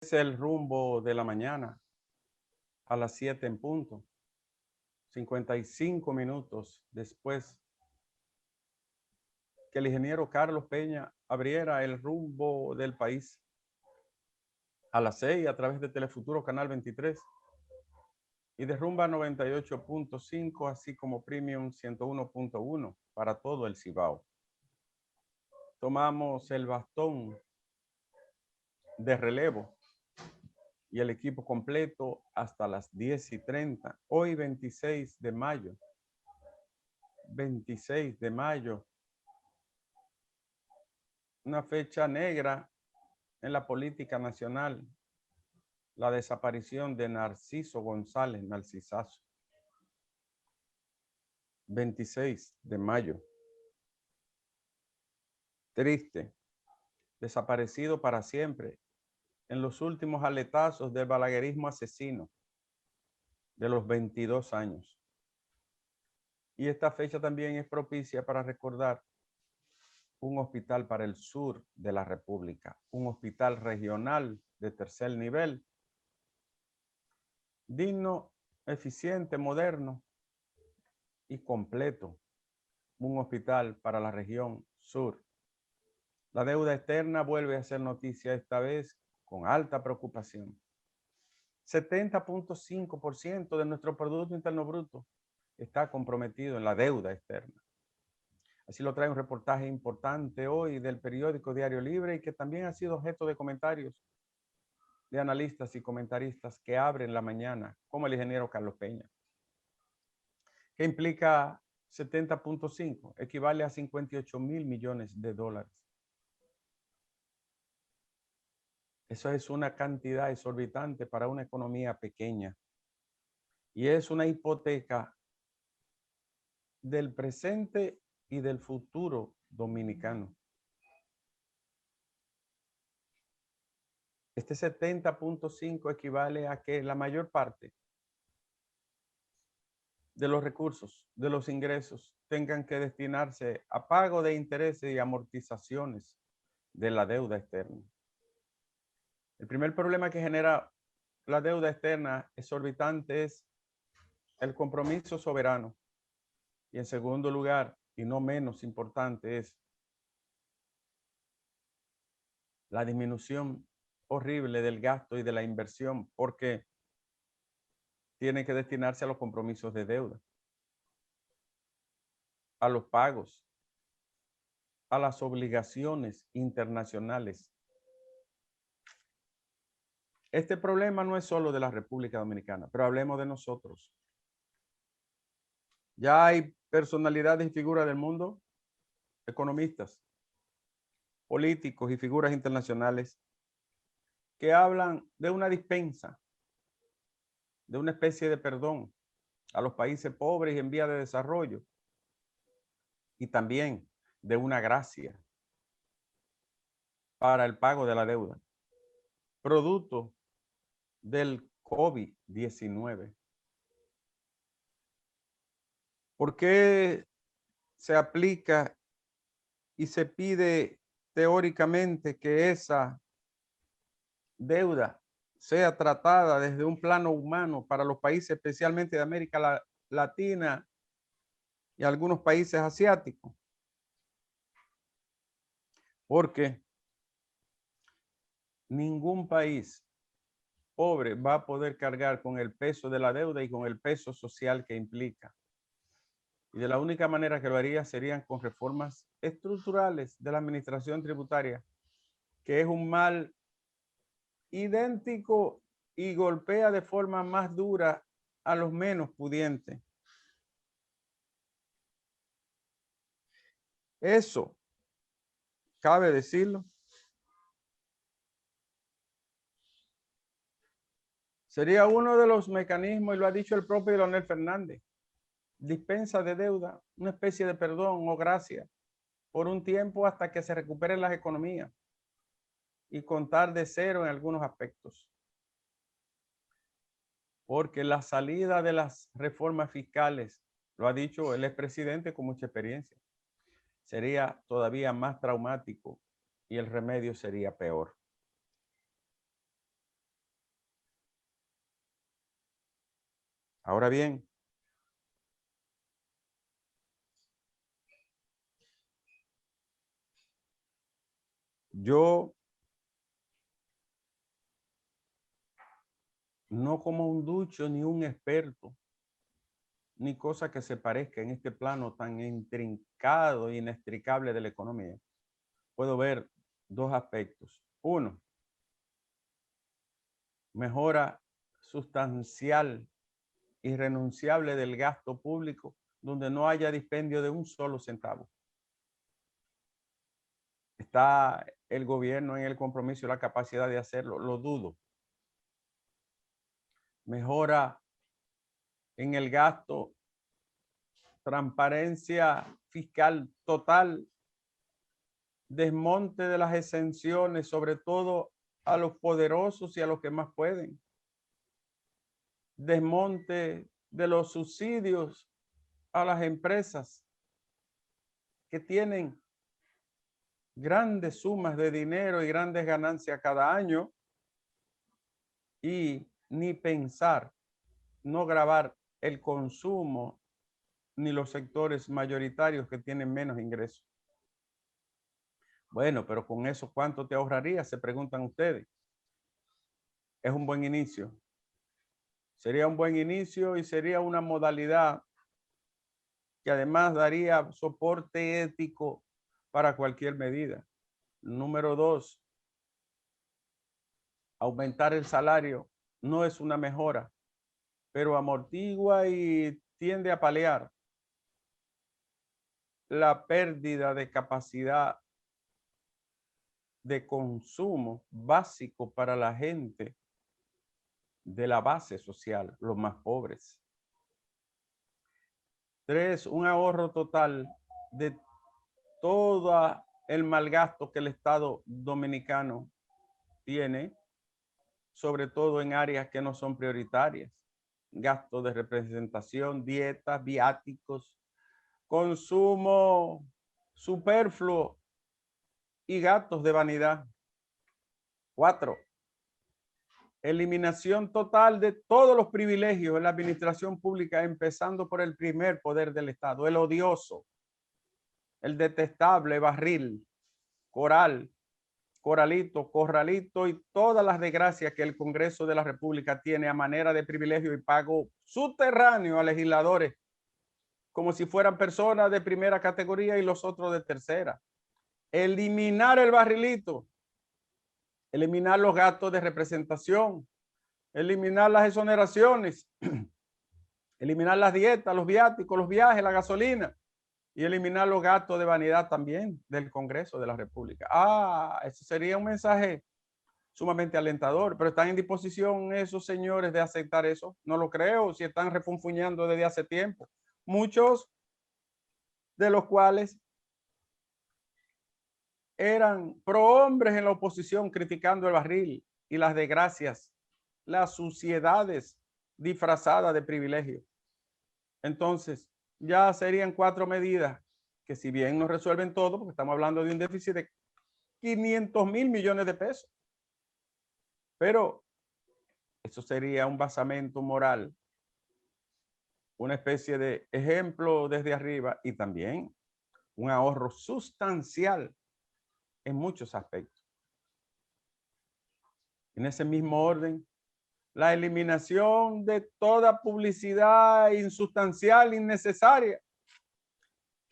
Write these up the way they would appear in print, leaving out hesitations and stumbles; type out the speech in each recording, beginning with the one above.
Es el rumbo de la mañana a las 7 en punto, 55 minutos después que el ingeniero Carlos Peña abriera el rumbo del país a las 6 a través de Telefuturo Canal 23 y de Rumba 98.5, así como Premium 101.1 para todo el Cibao. Tomamos el bastón de relevo y el equipo completo hasta las 10:30. Hoy 26 de mayo. 26 de mayo. Una fecha negra en la política nacional. La desaparición de Narciso González, Narcisazo. 26 de mayo. Triste. Desaparecido para siempre en los últimos aletazos del balaguerismo asesino de los 22 años. Y esta fecha también es propicia para recordar un hospital para el sur de la República, un hospital regional de tercer nivel, digno, eficiente, moderno y completo, un hospital para la región sur. La deuda externa vuelve a ser noticia, esta vez con alta preocupación. 70.5% de nuestro Producto Interno Bruto está comprometido en la deuda externa. Así lo trae un reportaje importante hoy del periódico Diario Libre y que también ha sido objeto de comentarios de analistas y comentaristas que abren la mañana, como el ingeniero Carlos Peña. ¿Qué implica 70.5? Equivale a 58,000 millones de dólares. Eso es una cantidad exorbitante para una economía pequeña. Y es una hipoteca del presente y del futuro dominicano. Este 70.5 equivale a que la mayor parte de los recursos, de los ingresos, tengan que destinarse a pago de intereses y amortizaciones de la deuda externa. El primer problema que genera la deuda externa exorbitante es el compromiso soberano. Y en segundo lugar, y no menos importante, es la disminución horrible del gasto y de la inversión, porque tiene que destinarse a los compromisos de deuda, a los pagos, a las obligaciones internacionales. Este problema no es solo de la República Dominicana, pero hablemos de nosotros. Ya hay personalidades y figuras del mundo, economistas, políticos y figuras internacionales que hablan de una dispensa, de una especie de perdón a los países pobres y en vía de desarrollo, y también de una gracia para el pago de la deuda, producto del COVID-19. ¿Por qué se aplica y se pide teóricamente que esa deuda sea tratada desde un plano humano para los países, especialmente de América Latina y algunos países asiáticos? Porque ningún país pobre va a poder cargar con el peso de la deuda y con el peso social que implica. Y de la única manera que lo haría serían con reformas estructurales de la administración tributaria, que es un mal idéntico y golpea de forma más dura a los menos pudientes. Eso, cabe decirlo, sería uno de los mecanismos, y lo ha dicho el propio Leonel Fernández, dispensa de deuda, una especie de perdón o gracia por un tiempo hasta que se recuperen las economías y contar de cero en algunos aspectos. Porque la salida de las reformas fiscales, lo ha dicho el expresidente con mucha experiencia, sería todavía más traumático y el remedio sería peor. Ahora bien, yo no como un ducho ni un experto, ni cosa que se parezca en este plano tan intrincado e inextricable de la economía. Puedo ver dos aspectos. Uno, mejora sustancial, irrenunciable del gasto público, donde no haya dispendio de un solo centavo. ¿Está el gobierno en el compromiso y la capacidad de hacerlo? Lo dudo. Mejora en el gasto, transparencia fiscal total, desmonte de las exenciones, sobre todo a los poderosos y a los que más pueden, desmonte de los subsidios a las empresas que tienen grandes sumas de dinero y grandes ganancias cada año, y ni pensar, no gravar el consumo ni los sectores mayoritarios que tienen menos ingresos. Bueno, pero con eso, ¿cuánto te ahorrarías? Se preguntan ustedes. Es un buen inicio. Sería un buen inicio y sería una modalidad que además daría soporte ético para cualquier medida. Número dos, aumentar el salario no es una mejora, pero amortigua y tiende a paliar la pérdida de capacidad de consumo básico para la gente de la base social, los más pobres. Tres, un ahorro total de todo el malgasto que el Estado dominicano tiene, sobre todo en áreas que no son prioritarias. Gastos de representación, dietas, viáticos, consumo superfluo y gastos de vanidad. Cuatro, eliminación total de todos los privilegios en la administración pública, empezando por el primer poder del Estado, el odioso, el detestable barril, coral, coralito, corralito y todas las desgracias que el Congreso de la República tiene a manera de privilegio y pago subterráneo a legisladores, como si fueran personas de primera categoría y los otros de tercera. Eliminar el barrilito, eliminar los gastos de representación, eliminar las exoneraciones, eliminar las dietas, los viáticos, los viajes, la gasolina y eliminar los gastos de vanidad también del Congreso de la República. Eso sería un mensaje sumamente alentador, pero ¿están en disposición esos señores de aceptar eso? No lo creo, si están refunfuñando desde hace tiempo. Muchos de los cuales eran prohombres en la oposición criticando el barril y las desgracias, las suciedades disfrazadas de privilegio. Entonces, ya serían 4 medidas que, si bien no resuelven todo, porque estamos hablando de un déficit de 500,000 millones de pesos, pero eso sería un basamento moral, una especie de ejemplo desde arriba y también un ahorro sustancial en muchos aspectos. En ese mismo orden, la eliminación de toda publicidad insustancial, innecesaria,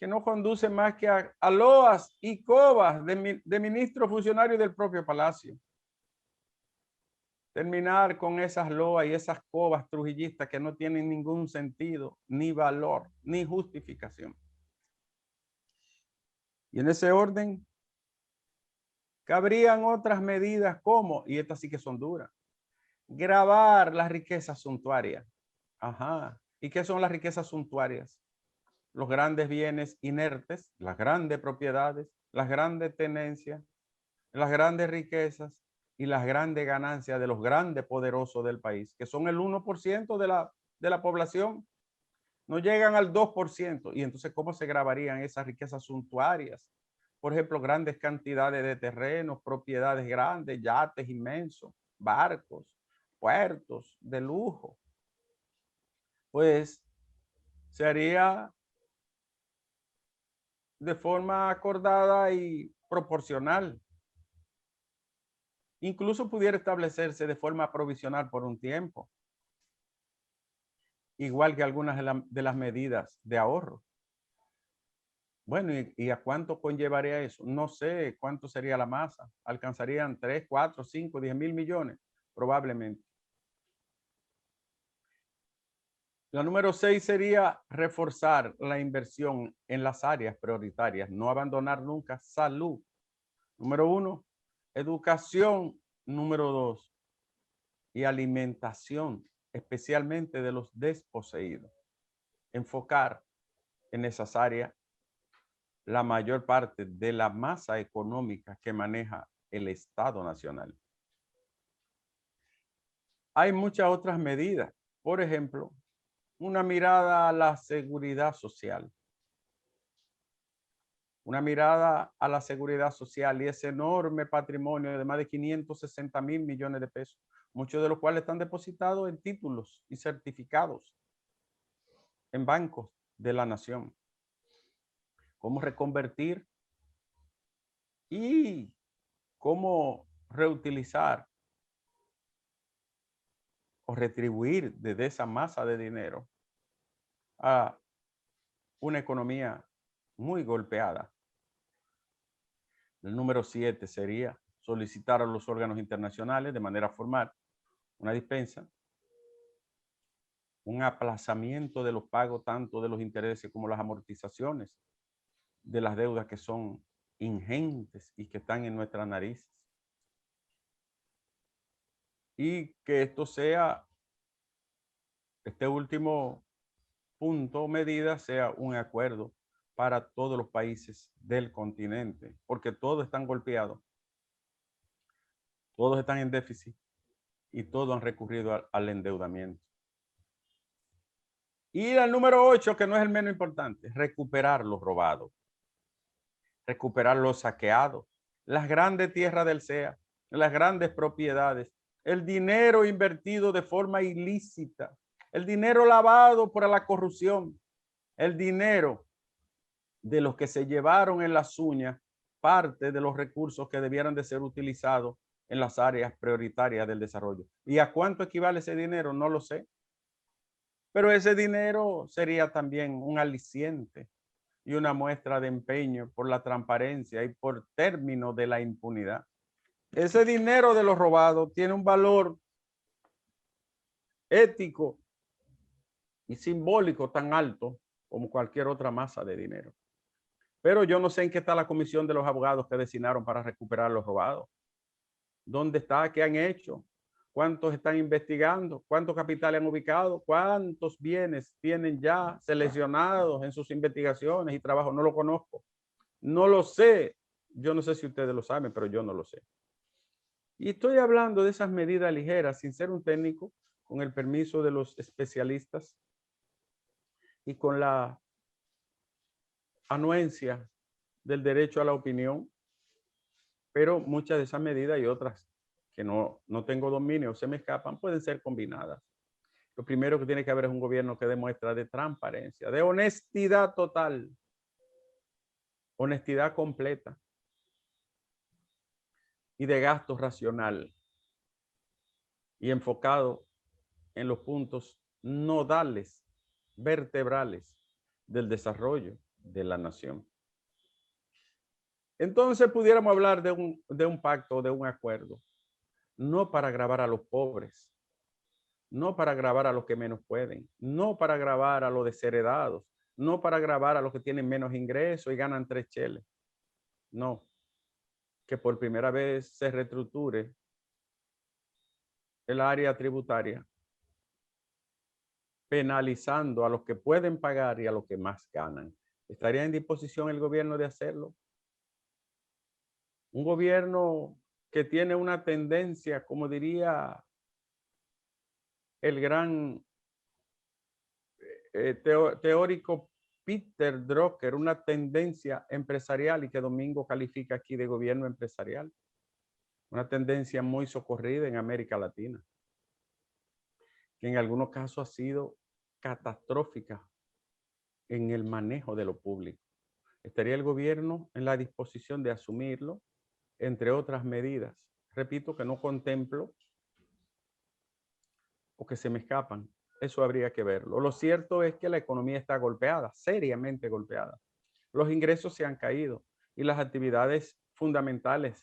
que no conduce más que a loas y cobas de ministros funcionarios del propio Palacio. Terminar con esas loas y esas cobas trujillistas que no tienen ningún sentido, ni valor, ni justificación. Y en ese orden, cabrían otras medidas como, y estas sí que son duras, gravar las riquezas suntuarias. Ajá. ¿Y qué son las riquezas suntuarias? Los grandes bienes inertes, las grandes propiedades, las grandes tenencias, las grandes riquezas y las grandes ganancias de los grandes poderosos del país, que son el 1% de la población, no llegan al 2%. Y entonces, ¿cómo se grabarían esas riquezas suntuarias? Por ejemplo, grandes cantidades de terrenos, propiedades grandes, yates inmensos, barcos, puertos de lujo. pues se haría de forma acordada y proporcional. Incluso pudiera establecerse de forma provisional por un tiempo, igual que algunas de las medidas de ahorro. Bueno, ¿y a cuánto conllevaría eso? No sé cuánto sería la masa. ¿Alcanzarían 3, 4, 5, 10 mil millones? Probablemente. La número 6 sería reforzar la inversión en las áreas prioritarias, no abandonar nunca salud. Número 1, educación. Número 2, y alimentación, especialmente de los desposeídos. Enfocar en esas áreas la mayor parte de la masa económica que maneja el Estado Nacional. Hay muchas otras medidas. Por ejemplo, una mirada a la seguridad social. Una mirada a la seguridad social y ese enorme patrimonio de más de 560 mil millones de pesos, muchos de los cuales están depositados en títulos y certificados en bancos de la nación. Cómo reconvertir y cómo reutilizar o retribuir desde esa masa de dinero a una economía muy golpeada. El número 7 sería solicitar a los órganos internacionales de manera formal una dispensa, un aplazamiento de los pagos tanto de los intereses como las amortizaciones de las deudas que son ingentes y que están en nuestras narices. Y que esto sea, este último punto o medida sea un acuerdo para todos los países del continente, porque todos están golpeados, todos están en déficit y todos han recurrido al endeudamiento. Y el número 8, que no es el menos importante, recuperar lo robado, recuperar lo saqueado, las grandes tierras del SEA, las grandes propiedades, el dinero invertido de forma ilícita, el dinero lavado por la corrupción, el dinero de los que se llevaron en las uñas parte de los recursos que debieran de ser utilizados en las áreas prioritarias del desarrollo. ¿Y a cuánto equivale ese dinero? No lo sé. Pero ese dinero sería también un aliciente y una muestra de empeño por la transparencia y por término de la impunidad. Ese dinero de los robados tiene un valor ético y simbólico tan alto como cualquier otra masa de dinero. Pero yo no sé en qué está la comisión de los abogados que designaron para recuperar los robados. ¿Dónde está? ¿Qué han hecho? ¿Cuántos están investigando? ¿Cuántos capitales han ubicado? ¿Cuántos bienes tienen ya seleccionados en sus investigaciones y trabajos? No lo conozco. No lo sé. Yo no sé si ustedes lo saben, pero yo no lo sé. Y estoy hablando de esas medidas ligeras, sin ser un técnico, con el permiso de los especialistas y con la anuencia del derecho a la opinión, pero muchas de esas medidas y otras que no tengo dominio, se me escapan, pueden ser combinadas. Lo primero que tiene que haber es un gobierno que demuestra de transparencia, de honestidad total, honestidad completa y de gasto racional y enfocado en los puntos nodales, vertebrales del desarrollo de la nación. Entonces pudiéramos hablar de un pacto, de un acuerdo, no para agravar a los pobres, no para agravar a los que menos pueden, no para agravar a los desheredados, no para agravar a los que tienen menos ingresos y ganan 3 cheles. No, que por primera vez se reestructure el área tributaria, penalizando a los que pueden pagar y a los que más ganan. ¿Estaría en disposición el gobierno de hacerlo? Un gobierno que tiene una tendencia, como diría el gran teórico Peter Drucker, una tendencia empresarial y que Domingo califica aquí de gobierno empresarial. Una tendencia muy socorrida en América Latina, que en algunos casos ha sido catastrófica en el manejo de lo público. ¿Estaría el gobierno en la disposición de asumirlo, entre otras medidas? Repito que no contemplo o que se me escapan. Eso habría que verlo. Lo cierto es que la economía está golpeada, seriamente golpeada. Los ingresos se han caído y las actividades fundamentales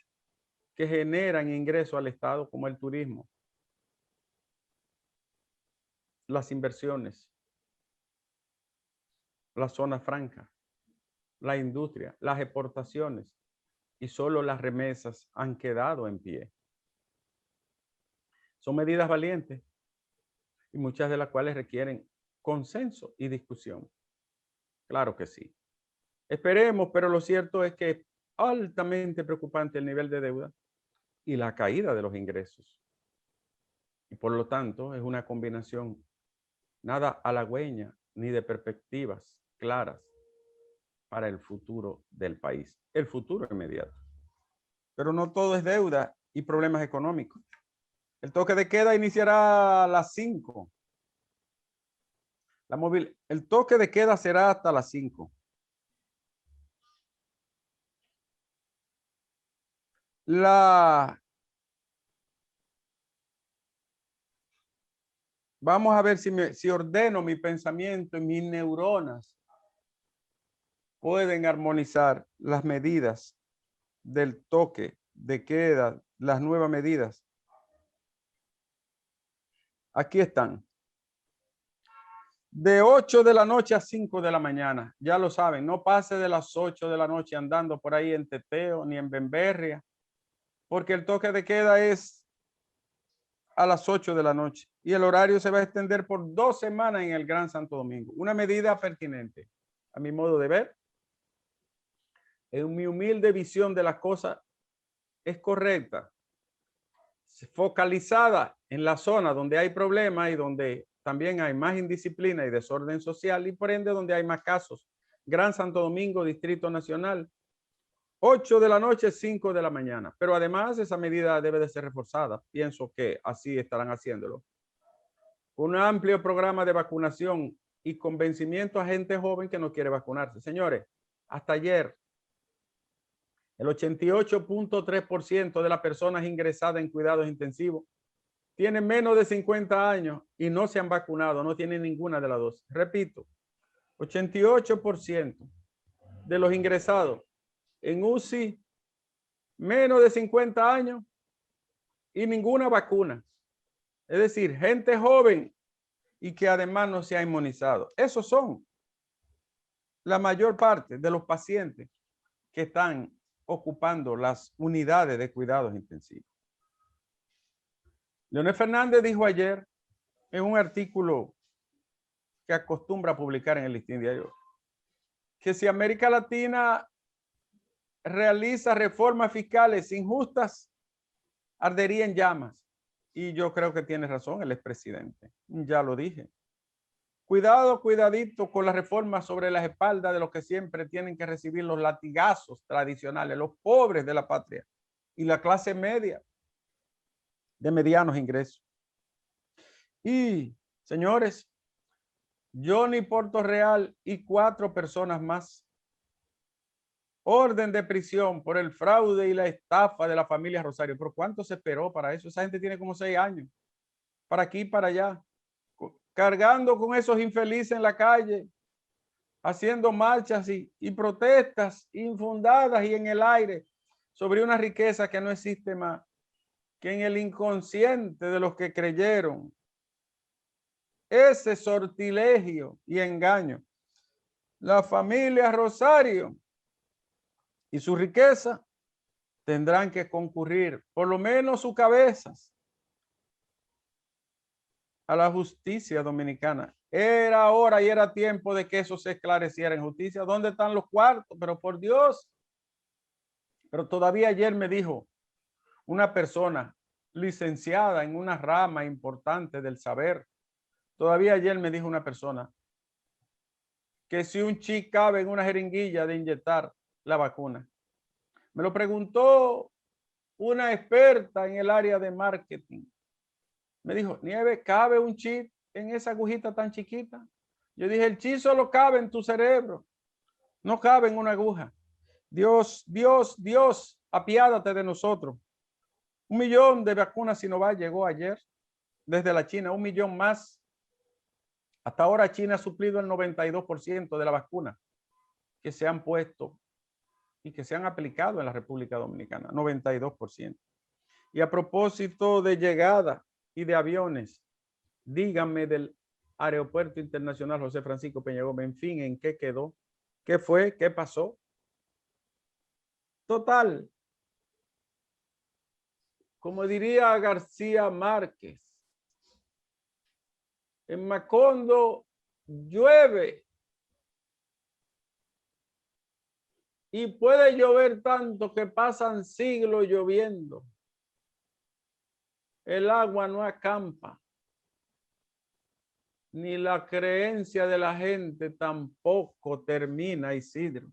que generan ingresos al Estado, como el turismo, las inversiones, la zona franca, la industria, las exportaciones y solo las remesas han quedado en pie. Son medidas valientes y muchas de las cuales requieren consenso y discusión. Claro que sí. Esperemos, pero lo cierto es que es altamente preocupante el nivel de deuda y la caída de los ingresos. Y por lo tanto es una combinación nada halagüeña ni de perspectivas claras para el futuro del país, el futuro inmediato. Pero no todo es deuda y problemas económicos. El toque de queda iniciará a las 5. El toque de queda será hasta las 5. Vamos a ver si ordeno mi pensamiento y mis neuronas pueden armonizar las medidas del toque de queda, las nuevas medidas. Aquí están. De 8 de la noche a 5 de la mañana. Ya lo saben, no pase de las 8 de la noche andando por ahí en Teteo ni en Bemberria, porque el toque de queda es a las 8 de la noche y el horario se va a extender por 2 semanas en el Gran Santo Domingo. Una medida pertinente, a mi modo de ver. En mi humilde visión de las cosas, es correcta, focalizada en la zona donde hay problemas y donde también hay más indisciplina y desorden social y por ende donde hay más casos. Gran Santo Domingo, Distrito Nacional, 8 de la noche, 5 de la mañana. Pero además esa medida debe de ser reforzada. Pienso que así estarán haciéndolo. Un amplio programa de vacunación y convencimiento a gente joven que no quiere vacunarse. Señores, hasta ayer, el 88.3% de las personas ingresadas en cuidados intensivos tienen menos de 50 años y no se han vacunado, no tienen ninguna de las dos. Repito, 88% de los ingresados en UCI, menos de 50 años y ninguna vacuna. Es decir, gente joven y que además no se ha inmunizado. Esos son la mayor parte de los pacientes que están ocupando las unidades de cuidados intensivos. Leonel Fernández dijo ayer en un artículo que acostumbra a publicar en el Listín Diario que si América Latina realiza reformas fiscales injustas, ardería en llamas. Y yo creo que tiene razón el expresidente. Ya lo dije. Cuidado, cuidadito con las reformas sobre las espaldas de los que siempre tienen que recibir los latigazos tradicionales, los pobres de la patria y la clase media de medianos ingresos. Y, señores, Johnny Portorreal y 4 personas más. Orden de prisión por el fraude y la estafa de la familia Rosario. ¿Pero cuánto se esperó para eso? Esa gente tiene como 6 años. Para aquí y para allá. Cargando con esos infelices en la calle. Haciendo marchas y protestas infundadas y en el aire sobre una riqueza que no existe más que en el inconsciente de los que creyeron ese sortilegio y engaño. La familia Rosario y su riqueza tendrán que concurrir, por lo menos sus cabezas, a la justicia dominicana. Era hora y era tiempo de que eso se esclareciera en justicia. ¿Dónde están los cuartos? Pero por Dios. Pero todavía ayer me dijo una persona licenciada en una rama importante del saber. Todavía ayer me dijo una persona que si un chip cabe en una jeringuilla de inyectar la vacuna. Me lo preguntó una experta en el área de marketing. Me dijo, Nieves, ¿cabe un chip en esa agujita tan chiquita. Yo dije, el chi solo cabe en tu cerebro, no cabe en una aguja. Dios, Dios, Dios, apiádate de nosotros. 1 millón de vacunas Sinovac llegó ayer desde la China, 1 millón más. Hasta ahora China ha suplido el 92% de la vacuna que se han puesto y que se han aplicado en la República Dominicana, 92%. Y a propósito de llegada y de aviones, díganme del Aeropuerto Internacional José Francisco Peña Gómez, en fin, ¿en qué quedó? ¿Qué fue? ¿Qué pasó? Total, como diría García Márquez, en Macondo llueve y puede llover tanto que pasan siglos lloviendo. El agua no acampa, ni la creencia de la gente tampoco termina, Isidro.